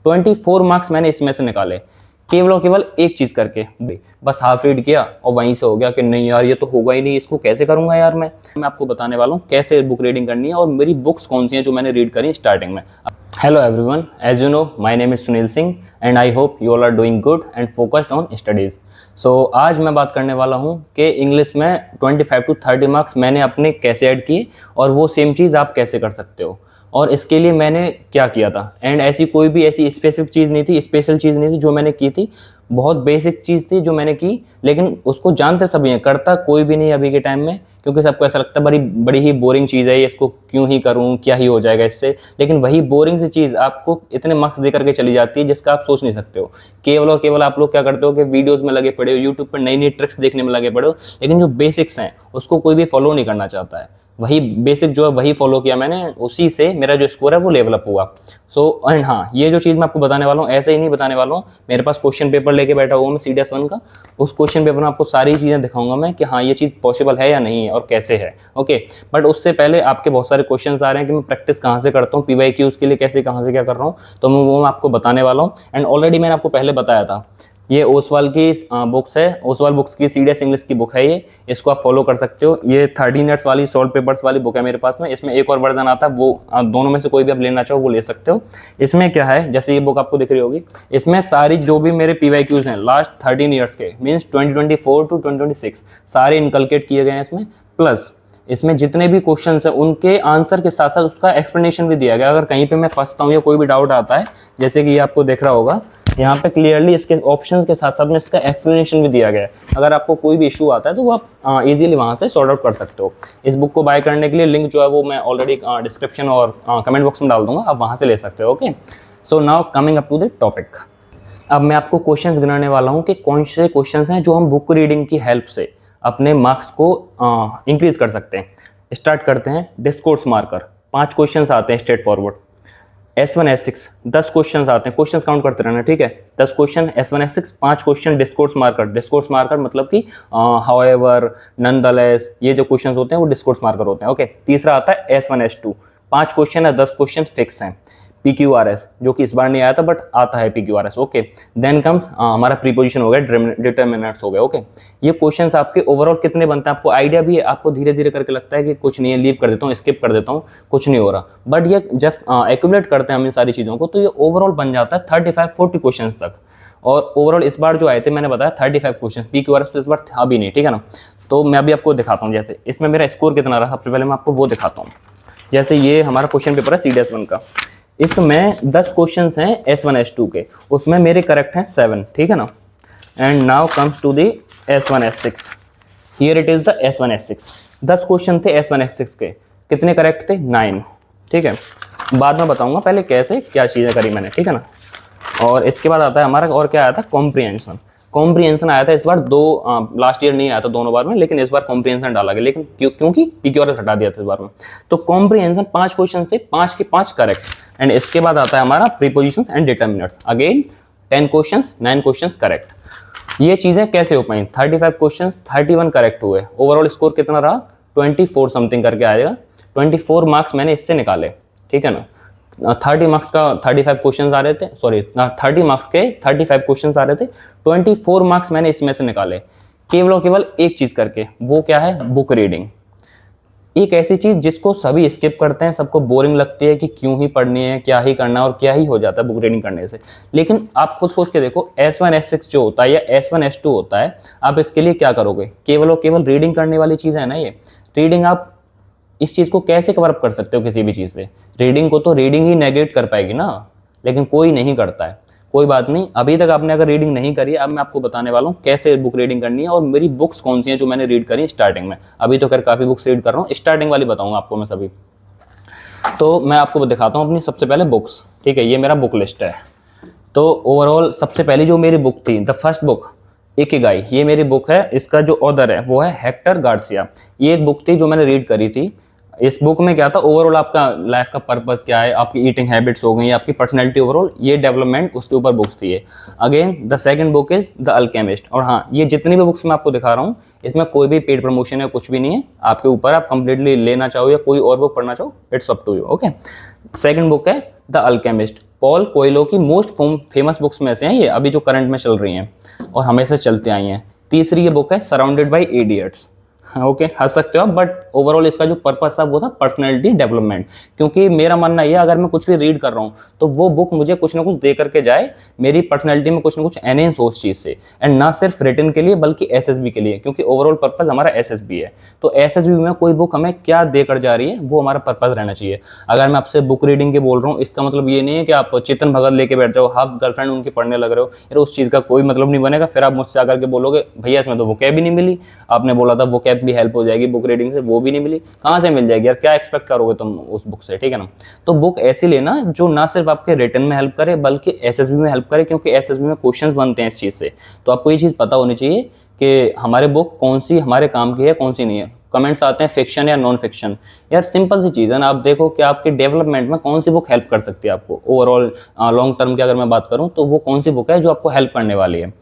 24 marks मैंने इसमें से निकाले केवल और केवल एक चीज़ करके, बस हाफ रीड किया और वहीं से हो गया कि नहीं यार ये तो होगा ही नहीं, इसको कैसे करूंगा यार। मैं आपको बताने वाला हूँ कैसे बुक रीडिंग करनी है और मेरी बुक्स कौन सी हैं जो मैंने रीड करी स्टार्टिंग में। Hello everyone, as you know my name is Sunil Singh and I hope you all are doing good and focused on studies. So आज मैं बात करने वाला हूँ कि इंग्लिश में 25 to 30 मार्क्स मैंने अपने कैसे ऐड किए और वो सेम चीज़ आप कैसे कर सकते हो और इसके लिए मैंने क्या किया था। एंड ऐसी कोई भी ऐसी स्पेसिफिक चीज़ नहीं थी, स्पेशल चीज़ नहीं थी जो मैंने की थी, बहुत बेसिक चीज़ थी जो मैंने की, लेकिन उसको जानते सभी हैं, करता कोई भी नहीं अभी के टाइम में, क्योंकि सबको ऐसा लगता है बड़ी ही बोरिंग चीज़ है ये, इसको क्यों ही करूँ, क्या ही हो जाएगा इससे। लेकिन वही बोरिंग सी चीज़ आपको इतने मार्क्स दे करके चली जाती है जिसका आप सोच नहीं सकते हो। केवल और केवल आप लोग क्या करते हो कि वीडियोज़ में लगे पड़े हो, यूट्यूब पर नई नई ट्रिक्स देखने में लगे पड़े हो, लेकिन जो बेसिक्स हैं उसको कोई भी फॉलो नहीं करना चाहता है। वही बेसिक जो है वही फॉलो किया मैंने, उसी से मेरा जो स्कोर है वो लेवल हुआ। सो एंड हाँ, ये जो चीज़ मैं आपको बताने वाला हूँ ऐसे ही नहीं बताने वाला हूँ, मेरे पास क्वेश्चन पेपर लेके बैठा हुआ मैं CDS 1 का। उस क्वेश्चन पेपर में आपको सारी चीज़ें दिखाऊंगा मैं कि हाँ ये चीज़ पॉसिबल है या नहीं है और कैसे है। ओके, बट उससे पहले आपके बहुत सारे क्वेश्चन आ रहे हैं कि मैं प्रैक्टिस कहाँ से करता हूँ, PYQs के लिए कैसे कहाँ से क्या कर रहा हूँ, तो मैं आपको बताने वाला हूँ। एंड ऑलरेडी मैंने आपको पहले बताया था, ये ओसवाल की बुक्स है, ओसवाल बुक्स की CDS इंग्लिश की बुक है ये, इसको आप फॉलो कर सकते हो। ये 30 मिनट्स वाली सॉल्व पेपर्स वाली बुक है मेरे पास में। इसमें एक और वर्जन आता है, वो दोनों में से कोई भी आप लेना चाहो वो ले सकते हो। इसमें क्या है, जैसे ये बुक आपको दिख रही होगी, इसमें सारी जो भी मेरे PYQs हैं लास्ट 13 ईयर्स के, मीन्स 2024 to 2026 सारे इनकलकेट किए गए हैं इसमें। प्लस इसमें जितने भी क्वेश्चंस हैं उनके आंसर के साथ साथ उसका एक्सप्लेनेशन भी दिया गया। अगर कहीं पे मैं फंसता हूँ या कोई भी डाउट आता है, जैसे कि ये आपको देख रहा होगा यहाँ पे क्लियरली इसके ऑप्शंस के साथ साथ में इसका एक्सप्लेनेशन भी दिया गया है। अगर आपको कोई भी इशू आता है तो वो आप इजीली वहाँ से सॉर्ट आउट कर सकते हो। इस बुक को बाय करने के लिए लिंक जो है वो मैं ऑलरेडी डिस्क्रिप्शन और कमेंट बॉक्स में डाल दूंगा, आप वहाँ से ले सकते हो। Okay, so now coming up to the topic. अब मैं आपको क्वेश्चंस गिनाने वाला हूँ कि कौन से क्वेश्चंस हैं जो हम बुक रीडिंग की हेल्प से अपने मार्क्स को इंक्रीज कर सकते हैं। स्टार्ट करते हैं। डिस्कोर्स मार्कर 5 क्वेश्चंस आते हैं straight forward. S1 S6 10 questions आते हैं, क्वेश्चंस काउंट करते रहना, ठीक है। 10 question S1 S6, 5 question discourse marker. Discourse marker मतलब कि हाउएवर, नॉनदलेस, ये जो क्वेश्चंस होते हैं वो डिस्कोर्स मार्कर होते हैं। ओके, तीसरा आता है S1 S2, 5 क्वेश्चन है, 10 क्वेश्चन फिक्स हैं। PQRS जो कि इस बार नहीं आया था बट आता है PQRS। ओके, देन कम्स हमारा प्रीपोजिशन हो गया, डिटर्मिनेंट्स हो गए। ओके, ये क्वेश्चंस आपके ओवरऑल कितने बनते हैं आपको आइडिया भी है। आपको धीरे धीरे करके लगता है कि कुछ नहीं है, लीव कर देता हूँ, स्किप कर देता हूँ, कुछ नहीं हो रहा, बट ये जब एक्यूमुलेट करते हैं हम इन सारी चीज़ों को तो ये ओवरऑल बन जाता है 35-40 क्वेश्चन तक। और ओवरऑल इस बार जो आए थे मैंने बताया 35 क्वेश्चन, PQRS तो इस बार था भी नहीं, ठीक है ना। तो मैं अभी आपको दिखाता हूँ, जैसे इसमें मेरा स्कोर कितना रहा सबसे पहले मैं आपको वो दिखाता हूँ। जैसे ये हमारा क्वेश्चन पेपर है CDS 1 का, इसमें 10 क्वेश्चंस हैं S1 S2 के, उसमें मेरे करेक्ट हैं 7, ठीक है ना। And now comes to the S1 S6, here it is the S1 S6। 10 question थे S1 S6 के, कितने करेक्ट थे? 9, ठीक है। बाद में बताऊंगा पहले कैसे क्या चीज़ें करी मैंने, ठीक है ना। और इसके बाद आता है हमारा, और क्या आया था, कॉम्प्रिहेंशन। कॉम्प्रिहेंशन आया था इस बार लास्ट ईयर नहीं आया था दोनों बार में, लेकिन इस बार कॉम्प्रिहेंशन डाला गया, लेकिन क्योंकि PQRS हटा दिया था इस बार में। तो कॉम्प्रिहेंशन 5 क्वेश्चन थे, 5 के 5 करेक्ट। एंड इसके बाद आता है हमारा prepositions and determinants, again 10 questions, 9 questions correct. ये चीज़ें कैसे हो पाई? 35 क्वेश्चंस, 31 करेक्ट हुए, ओवरऑल स्कोर कितना रहा? 24 समथिंग करके आएगा। 24 मार्क्स मैंने इससे निकाले, ठीक है ना। 30 मार्क्स का 35 क्वेश्चन आ रहे थे, सॉरी 30 मार्क्स के 35 क्वेश्चन आ रहे थे, 24 मार्क्स मैंने इसमें से निकाले केवल और केवल एक चीज़ करके, वो क्या है? Book reading. एक ऐसी चीज़ जिसको सभी स्किप करते हैं, सबको बोरिंग लगती है कि क्यों ही पढ़नी है, क्या ही करना है, और क्या ही हो जाता है बुक रीडिंग करने से। लेकिन आप खुद सोच के देखो, S1 S6 जो होता है या S1 S2 होता है, आप इसके लिए क्या करोगे? केवल और केवल रीडिंग करने वाली चीज़ है ना ये। रीडिंग आप इस चीज़ को कैसे कवर अप कर सकते हो किसी भी चीज़ से? रीडिंग को तो रीडिंग ही नेगेट कर पाएगी ना, लेकिन कोई नहीं करता है। कोई बात नहीं, अभी तक आपने अगर रीडिंग नहीं करी है, अब मैं आपको बताने वाला हूँ कैसे बुक रीडिंग करनी है और मेरी बुक्स कौन सी हैं जो मैंने रीड करी स्टार्टिंग में। अभी तो खैर काफ़ी बुक्स रीड कर रहा हूँ, स्टार्टिंग वाली बताऊँगा आपको मैं सभी। तो मैं आपको दिखाता हूँ अपनी सबसे पहले बुक्स, ठीक है। ये मेरा बुक लिस्ट है। तो ओवरऑल सबसे पहली जो मेरी बुक थी, द फर्स्ट बुक इकिगाई, ये मेरी बुक है। इसका जो ऑथर है वो है हेक्टर गार्सिया। ये एक बुक थी जो मैंने रीड करी थी। इस बुक में क्या था, ओवरऑल आपका लाइफ का पर्पस क्या है, आपकी ईटिंग हैबिट्स हो गई, आपकी पर्सनैलिटी, ओवरऑल ये डेवलपमेंट, उसके ऊपर बुक्स थी ये। Again the second book is the alchemist. और हाँ, ये जितनी भी बुक्स मैं आपको दिखा रहा हूँ इसमें कोई भी पेड प्रमोशन है, कुछ भी नहीं है, आपके ऊपर, आप कंप्लीटली लेना चाहो या कोई और बुक पढ़ना चाहो, it's up to you. Okay, second book है द अल्केमिस्ट। पॉल कोएल्हो की मोस्ट फेमस बुक्स में से हैं ये, अभी जो करंट में चल रही हैं और हमेशा चलते आई हैं। तीसरी ये बुक है सराउंडेड बाय इडियट्स। ओके, हंस सकते हो, बट ओवरऑल इसका जो पर्पस था वो था पर्सनैलिटी डेवलपमेंट। क्योंकि मेरा मानना ये, अगर मैं कुछ भी रीड कर रहा हूँ तो वो बुक मुझे कुछ ना कुछ दे करके जाए, मेरी पर्सनैलिटी में कुछ ना कुछ एनहेंस हो उस चीज़ से, एंड ना सिर्फ रिटन के लिए बल्कि एसएसबी के लिए, क्योंकि ओवरऑल पर्पस हमारा एसएसबी है। तो एसएसबी में कोई बुक हमें क्या देकर जा रही है वो हमारा पर्पस रहना चाहिए। अगर मैं आपसे बुक रीडिंग के बोल रहा हूँ, इसका मतलब ये नहीं है कि आप चेतन भगत लेके बैठ जाओ, हाफ गर्लफ्रेंड उनकी पढ़ने लग रहे हो, यार उस चीज़ का कोई मतलब नहीं बनेगा। फिर आप मुझसे आकर के बोलोगे भैया इसमें तो वो कैब ही नहीं मिली, आपने बोला था वो कैब भी हेल्प हो जाएगी बुक रीडिंग से, वो भी नहीं मिली, कहाँ से मिल जाएगी यार, क्या एक्सपेक्ट करोगे तुम उस बुक से, ठीक है ना। तो बुक ऐसी लेना जो ना सिर्फ आपके रिटन में हेल्प करे बल्कि एसएसबी में हेल्प करे, क्योंकि एसएसबी में क्वेश्चंस बनते हैं इस चीज़ से। तो आपको ये चीज़ पता होनी चाहिए कि हमारे बुक कौन सी हमारे काम की है, कौन सी नहीं है। कमेंट्स आते हैं फिक्शन या नॉन फिक्शन, यार सिंपल सी चीज़ है ना, आप देखो कि आपके डेवलपमेंट में कौन सी बुक हेल्प कर सकती है आपको ओवरऑल लॉन्ग टर्म की। अगर मैं बात करूँ तो वो कौन सी बुक है जो आपको हेल्प करने वाली है।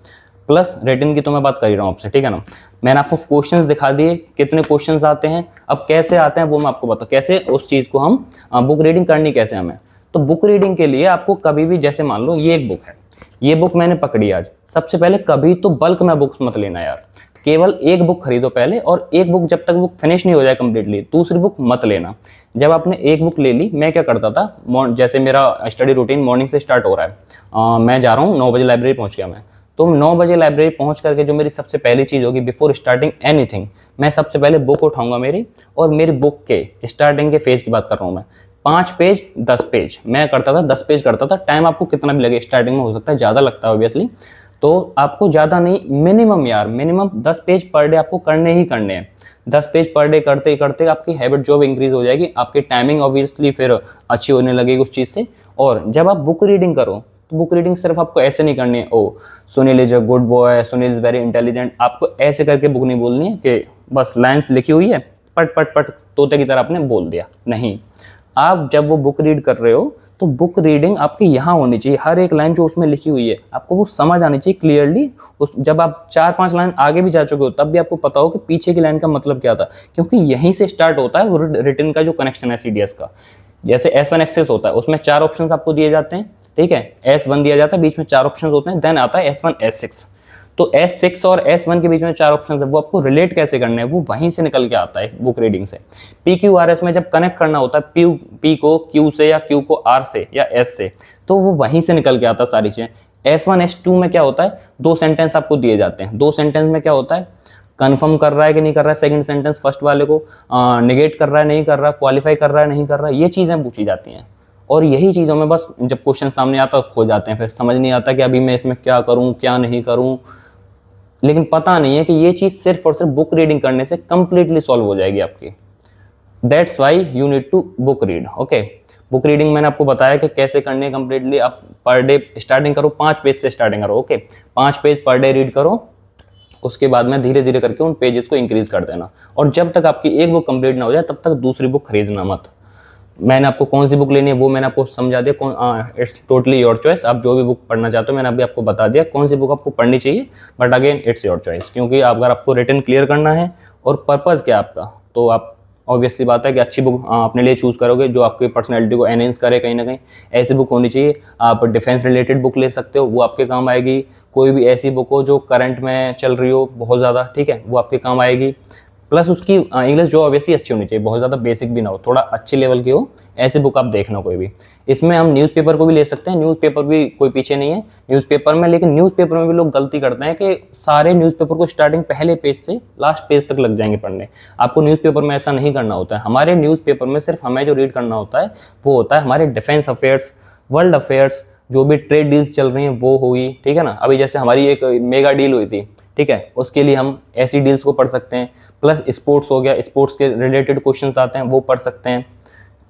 प्लस रिटन की तो मैं बात कर ही रहा हूँ आपसे, ठीक है ना। मैंने आपको क्वेश्चंस दिखा दिए, कितने क्वेश्चंस आते हैं, अब कैसे आते हैं वो मैं आपको बता, कैसे उस चीज़ को हम बुक रीडिंग करनी कैसे हमें। तो बुक रीडिंग के लिए आपको कभी भी, जैसे मान लो ये एक बुक है, ये बुक मैंने पकड़ी आज, सबसे पहले कभी तो बल्क में बुक्स मत लेना यार, केवल एक बुक खरीदो पहले, और एक बुक जब तक बुक फिनिश नहीं हो जाए कंप्लीटली दूसरी बुक मत लेना। जब आपने एक बुक ले ली, मैं क्या करता था, जैसे मेरा स्टडी रूटीन मॉर्निंग से स्टार्ट हो रहा है, मैं जा रहा हूँ 9 बजे लाइब्रेरी पहुँच गया मैं, तो 9 बजे लाइब्रेरी पहुंच करके जो मेरी सबसे पहली चीज़ होगी बिफोर स्टार्टिंग एनीथिंग, मैं सबसे पहले बुक उठाऊंगा मेरी, और मेरी बुक के स्टार्टिंग के पेज की बात कर रहा हूँ मैं, 5 पेज 10 पेज मैं करता था, 10 पेज करता था। टाइम आपको कितना भी लगे, स्टार्टिंग में हो सकता है ज़्यादा लगता है ऑब्वियसली, तो आपको ज़्यादा नहीं, मिनिमम यार मिनिमम 10 पेज पर डे आपको करने ही करने हैं। 10 पेज पर डे करते करते आपकी हैबिट जो इंक्रीज हो जाएगी, आपकी टाइमिंग ऑब्वियसली फिर अच्छी होने लगेगी उस चीज़ से। और जब आप बुक रीडिंग करो तो बुक रीडिंग सिर्फ आपको ऐसे नहीं करनी है, oh Sunil is a good boy, Sunil is very intelligent, आपको ऐसे करके बुक नहीं बोलनी है कि बस लाइन्स लिखी हुई है पट पट पट तोते की तरह आपने बोल दिया, नहीं। आप जब वो बुक रीड कर रहे हो तो बुक रीडिंग आपकी यहाँ होनी चाहिए, हर एक लाइन जो उसमें लिखी हुई है आपको वो समझ आनी चाहिए क्लियरली। उस जब आप 4-5 लाइन आगे भी जा चुके हो तब भी आपको पता हो कि पीछे की लाइन का मतलब क्या था, क्योंकि यहीं से स्टार्ट होता है वो रिटन का जो कनेक्शन है सीडीएस का। जैसे S1 एक्सेस होता है, उसमें 4 ऑप्शंस आपको दिए जाते हैं, ठीक है, S1 दिया जाता है, बीच में 4 ऑप्शंस होते हैं, देन आता है S1 S6। तो S6 और S1 के बीच में 4 ऑप्शंस है, वो आपको रिलेट कैसे करने हैं वो वहीं से निकल के आता है बुक रीडिंग से। PQRS में जब कनेक्ट करना होता है P को Q से या Q को R से या S से, तो वो वहीं से निकल के आता है सारी चीज़ें। S1 S2 में क्या होता है, 2 सेंटेंस आपको दिए जाते हैं, 2 सेंटेंस में क्या होता है, कंफर्म कर रहा है कि नहीं कर रहा है सेकंड सेंटेंस फर्स्ट वाले को, निगेट कर रहा है नहीं कर रहा, क्वालिफाई कर रहा है नहीं कर रहा, ये चीज़ें पूछी जाती हैं। और यही चीज़ों में बस जब क्वेश्चन सामने आता खो जाते हैं, फिर समझ नहीं आता कि अभी मैं इसमें क्या करूं क्या नहीं करूं। लेकिन पता नहीं है कि ये चीज़ सिर्फ और सिर्फ बुक रीडिंग करने से कंप्लीटली सॉल्व हो जाएगी आपकी। That's why you need to book read. Okay, book reading मैंने आपको बताया कि कैसे करनी है कंप्लीटली। आप पर डे स्टार्टिंग करो, 5 पेज से स्टार्टिंग करो। Okay, 5 page per day read करो, उसके बाद में धीरे धीरे करके उन पेजेस को इंक्रीज कर देना। और जब तक आपकी एक बुक कंप्लीट ना हो जाए तब तक दूसरी बुक खरीदना मत। मैंने आपको कौन सी बुक लेनी है वो मैंने आपको समझा दिया, इट्स टोटली योर चॉइस। आप जो भी बुक पढ़ना चाहते हो मैंने अभी आपको बता दिया कौन सी बुक आपको पढ़नी चाहिए, but again it's your choice. क्योंकि अगर आपको रिटन क्लियर करना है और पर्पज़ क्या है आपका, तो आप ऑब्वियसली बात है कि अच्छी बुक अपने लिए चूज़ करोगे जो आपकी पर्सनैलिटी को एनहेंस करे कहीं ना कहीं। ऐसी बुक होनी चाहिए। आप डिफेंस रिलेटेड बुक ले सकते हो, वो आपके काम आएगी। कोई भी ऐसी बुक हो जो करंट में चल रही हो बहुत ज़्यादा, ठीक है, वो आपके काम आएगी। प्लस उसकी इंग्लिश जो ऑब्वियसली अच्छी होनी चाहिए, बहुत ज़्यादा बेसिक भी ना हो, थोड़ा अच्छे लेवल की हो, ऐसी बुक आप देखना कोई भी। इसमें हम न्यूज़पेपर को भी ले सकते हैं, न्यूज़पेपर भी कोई पीछे नहीं है न्यूज़पेपर में। लेकिन न्यूज़पेपर में भी लोग गलती करते हैं कि सारे न्यूज़पेपर को स्टार्टिंग पहले पेज से लास्ट पेज तक लग जाएंगे पढ़ने। आपको न्यूज़पेपर में ऐसा नहीं करना होता है। हमारे न्यूज़पेपर में सिर्फ हमें जो रीड करना होता है वो होता है हमारे डिफेंस अफेयर्स, वर्ल्ड अफेयर्स, जो भी ट्रेड डील्स चल रही हैं वो हुई, ठीक है ना। अभी जैसे हमारी एक मेगा डील हुई थी, ठीक है, उसके लिए हम ऐसी डील्स को पढ़ सकते हैं। प्लस स्पोर्ट्स हो गया, स्पोर्ट्स के रिलेटेड क्वेश्चंस आते हैं वो पढ़ सकते हैं।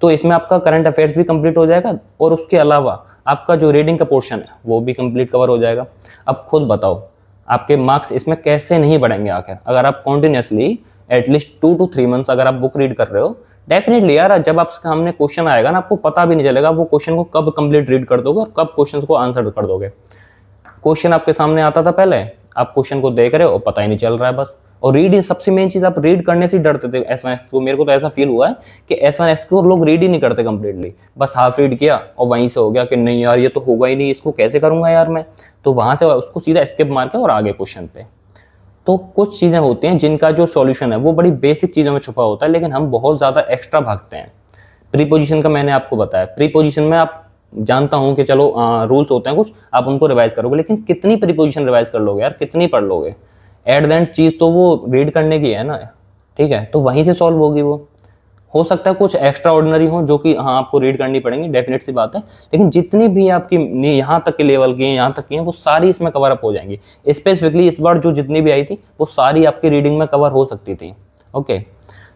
तो इसमें आपका करंट अफेयर्स भी कंप्लीट हो जाएगा और उसके अलावा आपका जो रीडिंग का पोर्शन है वो भी कंप्लीट कवर हो जाएगा। अब खुद बताओ आपके मार्क्स इसमें कैसे नहीं बढ़ेंगे आखिर, अगर आप कॉन्टिन्यूसली एटलीस्ट 2 to 3 मंथ्स अगर आप बुक रीड कर रहे हो। डेफिनेटली यार, जब आपके सामने क्वेश्चन आएगा ना, आपको पता भी नहीं चलेगा वो क्वेश्चन को कब कंप्लीट रीड कर दोगे और कब क्वेश्चन को आंसर कर दोगे। क्वेश्चन आपके सामने आता था पहले, आप क्वेश्चन को देख रहे हो और पता ही नहीं चल रहा है, बस और रीड, सबसे मेन चीज़, आप रीड करने से ही डरते थे S1 को। मेरे को तो ऐसा फील हुआ है कि S1 को लोग रीड ही नहीं करते कंप्लीटली, बस हाफ रीड किया और वहीं से हो गया कि नहीं यार ये तो होगा ही नहीं, इसको कैसे करूँगा यार मैं, तो वहाँ से उसको सीधा एस्केप मार के और आगे क्वेश्चन पे। तो कुछ चीज़ें होती हैं जिनका जो सॉल्यूशन है वो बड़ी बेसिक चीज़ों में छुपा होता है, लेकिन हम बहुत ज़्यादा एक्स्ट्रा भागते हैं। प्रीपोजिशन का मैंने आपको बताया, प्रीपोजिशन में आप जानता हूँ कि चलो रूल्स होते हैं कुछ, आप उनको रिवाइज करोगे, लेकिन कितनी प्रीपोजिशन रिवाइज कर लोगे यार, कितनी पढ़ लोगे? एट द एंड चीज़ तो वो रीड करने की है ना, ठीक है, तो वहीं से सॉल्व होगी वो। हो सकता है कुछ एक्स्ट्रा ऑर्डिनरी हो जो कि हाँ आपको रीड करनी पड़ेंगी, डेफिनेट सी बात है, लेकिन जितनी भी आपकी यहाँ तक के लेवल की हैं, यहाँ तक की हैं, वो सारी इसमें कवर अप हो जाएंगी। स्पेसिफिकली इस बार जो जितनी भी आई थी वो सारी आपकी रीडिंग में कवर हो सकती थी। ओके,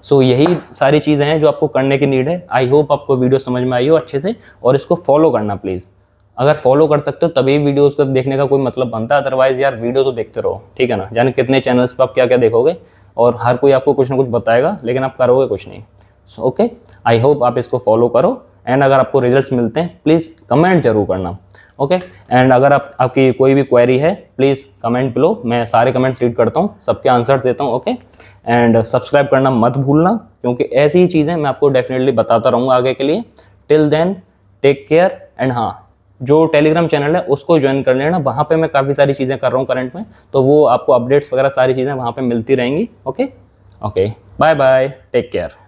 सो यही सारी चीज़ें हैं जो आपको करने की नीड है। आई होप आपको वीडियो समझ में आई हो अच्छे से, और इसको फॉलो करना प्लीज़। अगर फॉलो कर सकते हो तभी वीडियोज़ को देखने का कोई मतलब बनता है, अदरवाइज यार वीडियो तो देखते रहो, ठीक है ना। जाने कितने चैनल्स पर आप क्या क्या देखोगे, और हर कोई आपको कुछ ना कुछ बताएगा, लेकिन आप करोगे कुछ नहीं। सो ओके, आई होप आप इसको फॉलो करो, एंड अगर आपको रिजल्ट्स मिलते हैं प्लीज़ कमेंट जरूर करना। ओके, एंड अगर आपकी कोई भी क्वेरी है प्लीज़ कमेंट बिलो, मैं सारे कमेंट्स रीड करता हूँ, सबके आंसर देता हूँ। ओके, एंड सब्सक्राइब करना मत भूलना, क्योंकि ऐसी ही चीज़ें मैं आपको डेफिनेटली बताता रहूँगा आगे के लिए। Till then take care, and हाँ, जो टेलीग्राम चैनल है उसको ज्वाइन कर लेना, वहाँ पे मैं काफ़ी सारी चीज़ें कर रहा हूँ करंट में, तो वो आपको अपडेट्स वगैरह सारी चीज़ें वहाँ पे मिलती रहेंगी। Okay, bye bye, take care.